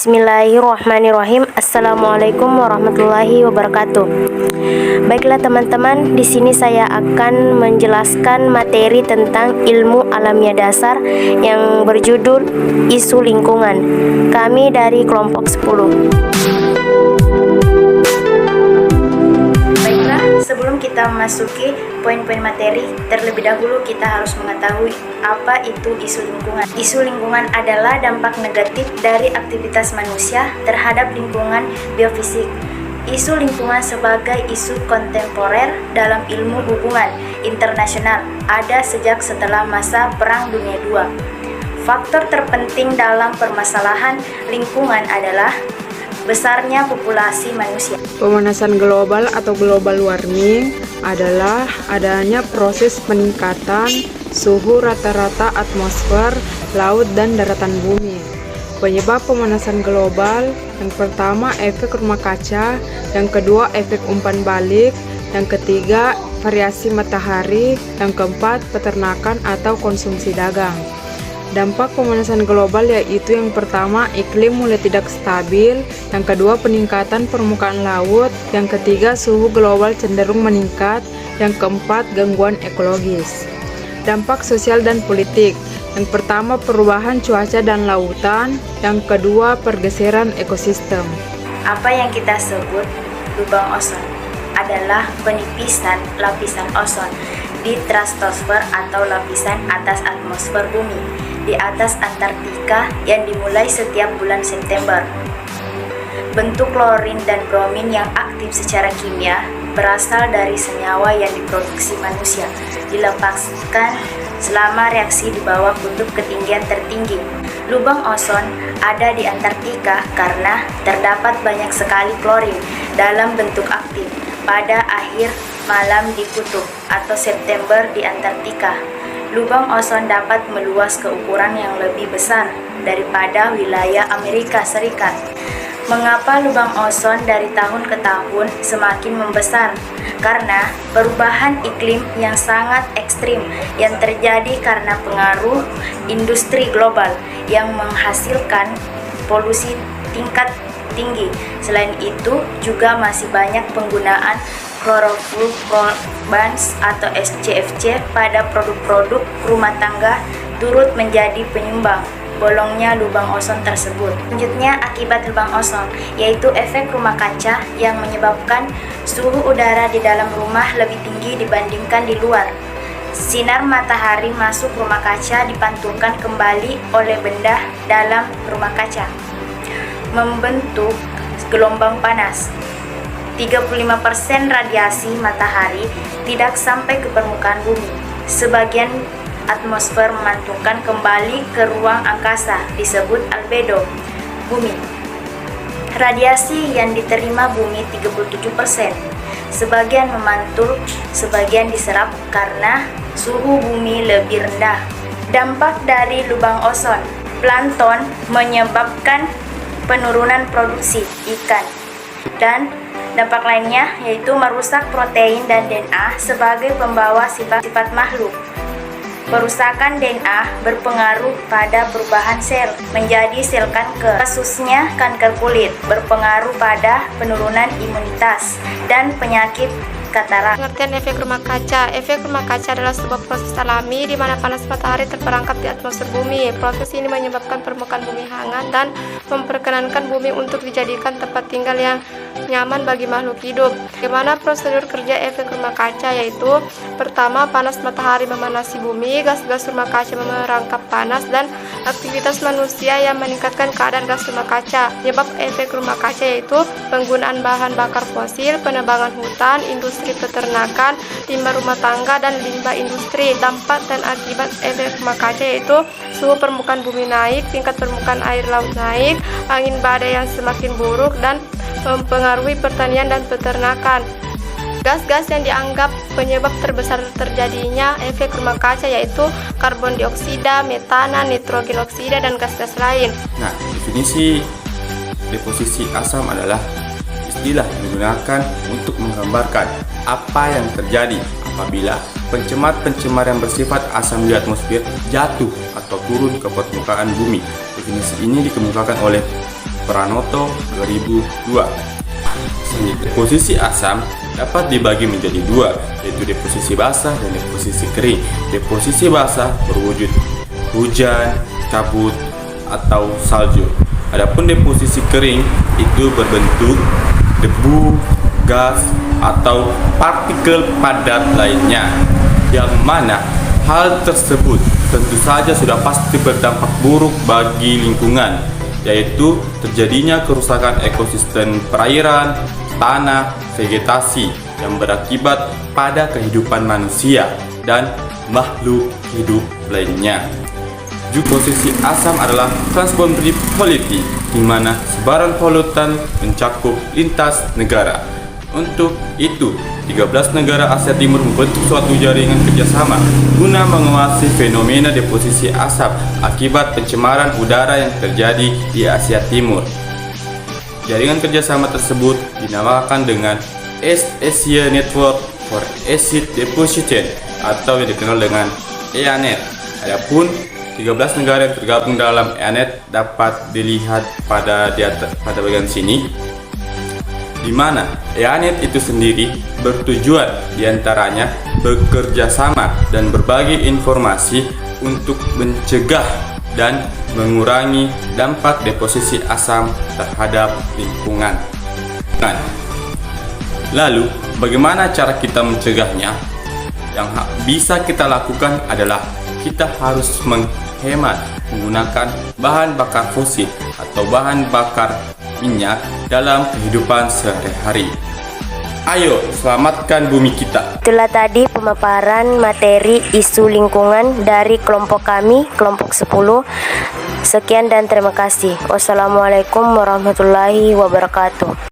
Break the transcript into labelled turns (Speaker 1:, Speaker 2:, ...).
Speaker 1: Bismillahirrahmanirrahim. Assalamualaikum warahmatullahi wabarakatuh. Baiklah teman-teman, di sini saya akan menjelaskan materi tentang ilmu alamiah dasar yang berjudul Isu Lingkungan. Kami dari kelompok 10. Sebelum kita memasuki poin-poin materi, terlebih dahulu kita harus mengetahui apa itu isu lingkungan. Isu lingkungan adalah dampak negatif dari aktivitas manusia terhadap lingkungan biofisik. Isu lingkungan sebagai isu kontemporer dalam ilmu hubungan internasional ada sejak setelah masa Perang Dunia II. Faktor terpenting dalam permasalahan lingkungan adalah besarnya populasi manusia.
Speaker 2: Pemanasan global atau global warming adalah adanya proses peningkatan suhu rata-rata atmosfer, laut, dan daratan bumi. Penyebab pemanasan global, yang pertama efek rumah kaca, yang kedua efek umpan balik, yang ketiga variasi matahari, yang keempat peternakan atau konsumsi dagang. Dampak pemanasan global yaitu yang pertama iklim mulai tidak stabil, yang kedua peningkatan permukaan laut, yang ketiga suhu global cenderung meningkat, yang keempat gangguan ekologis. Dampak sosial dan politik, yang pertama perubahan cuaca dan lautan, yang kedua pergeseran ekosistem.
Speaker 1: Apa yang kita sebut lubang ozon adalah penipisan lapisan ozon di stratosfer atau lapisan atas atmosfer bumi di atas Antartika yang dimulai setiap bulan September. Bentuk klorin dan bromin yang aktif secara kimia berasal dari senyawa yang diproduksi manusia, dilepaskan selama reaksi di bawah kutub ketinggian tertinggi. Lubang ozon ada di Antartika karena terdapat banyak sekali klorin dalam bentuk aktif pada akhir malam di kutub atau September di Antartika. Lubang ozon dapat meluas ke ukuran yang lebih besar daripada wilayah Amerika Serikat. Mengapa lubang ozon dari tahun ke tahun semakin membesar? Karena perubahan iklim yang sangat ekstrim yang terjadi karena pengaruh industri global yang menghasilkan polusi tingkat tinggi. Selain itu, juga masih banyak penggunaan chlorofluorocarbons atau SCFC pada produk-produk rumah tangga turut menjadi penyumbang bolongnya lubang ozon tersebut. Selanjutnya, akibat lubang ozon yaitu efek rumah kaca yang menyebabkan suhu udara di dalam rumah lebih tinggi dibandingkan di luar. Sinar matahari masuk rumah kaca dipantulkan kembali oleh benda dalam rumah kaca, membentuk gelombang panas. 35% radiasi matahari tidak sampai ke permukaan bumi. Sebagian atmosfer memantulkan kembali ke ruang angkasa, disebut albedo bumi. Radiasi yang diterima bumi 37%. Sebagian memantul, sebagian diserap karena suhu bumi lebih rendah. Dampak dari lubang ozon, plankton menyebabkan penurunan produksi ikan, dan dampak lainnya yaitu merusak protein dan DNA sebagai pembawa sifat-sifat makhluk. Perusakan DNA berpengaruh pada perubahan sel menjadi sel kanker, khususnya kanker kulit, berpengaruh pada penurunan imunitas dan penyakit katarak.
Speaker 3: Pengertian efek rumah kaca. Efek rumah kaca adalah sebuah proses alami di mana panas matahari terperangkap di atmosfer bumi. Proses ini menyebabkan permukaan bumi hangat dan memperkenankan bumi untuk dijadikan tempat tinggal yang nyaman bagi makhluk hidup. Bagaimana prosedur kerja efek rumah kaca? Yaitu pertama, panas matahari memanasi bumi, gas-gas rumah kaca merangkap panas, dan aktivitas manusia yang meningkatkan keadaan gas rumah kaca. Penyebab efek rumah kaca yaitu penggunaan bahan bakar fosil, penebangan hutan, industri peternakan, limbah rumah tangga, dan limbah industri. Dampak dan akibat efek rumah kaca yaitu suhu permukaan bumi naik, tingkat permukaan air laut naik, angin badai yang semakin buruk, dan mempengaruhi pertanian dan peternakan. Gas-gas yang dianggap penyebab terbesar terjadinya efek rumah kaca yaitu karbon dioksida, metana, nitrogen oksida, dan gas-gas lain.
Speaker 4: Nah, definisi deposisi asam adalah istilah digunakan untuk menggambarkan apa yang terjadi apabila pencemar yang bersifat asam di atmosfer jatuh atau turun ke permukaan bumi. Definisi ini dikemukakan oleh Pranoto 2002. Deposisi asam dapat dibagi menjadi dua, yaitu deposisi basah dan deposisi kering. Deposisi basah berwujud hujan, kabut, atau salju. Adapun deposisi kering itu berbentuk debu, gas, atau partikel padat lainnya, yang mana hal tersebut tentu saja sudah pasti berdampak buruk bagi lingkungan, yaitu terjadinya kerusakan ekosistem perairan, tanah, vegetasi yang berakibat pada kehidupan manusia dan makhluk hidup lainnya. Posisi asam adalah transboundary pollution, di mana sebaran polutan mencakup lintas negara. Untuk itu, 13 negara Asia Timur membentuk suatu jaringan kerjasama guna menguasai fenomena deposisi asap akibat pencemaran udara yang terjadi di Asia Timur. Jaringan kerjasama tersebut dinamakan dengan East Asia Network for Acid Deposition atau yang dikenal dengan EANET. Adapun 13 negara yang tergabung dalam EANET dapat dilihat pada bagian sini, di mana EANET itu sendiri bertujuan diantaranya bekerja sama dan berbagi informasi untuk mencegah dan mengurangi dampak deposisi asam terhadap lingkungan. Lalu, bagaimana cara kita mencegahnya? Yang bisa kita lakukan adalah kita harus menghemat menggunakan bahan bakar fosil atau bahan bakar minyak dalam kehidupan sehari-hari. Ayo, selamatkan bumi kita.
Speaker 5: Itulah tadi pemaparan materi isu lingkungan dari kelompok kami, kelompok 10. Sekian dan terima kasih. Wassalamualaikum warahmatullahi wabarakatuh.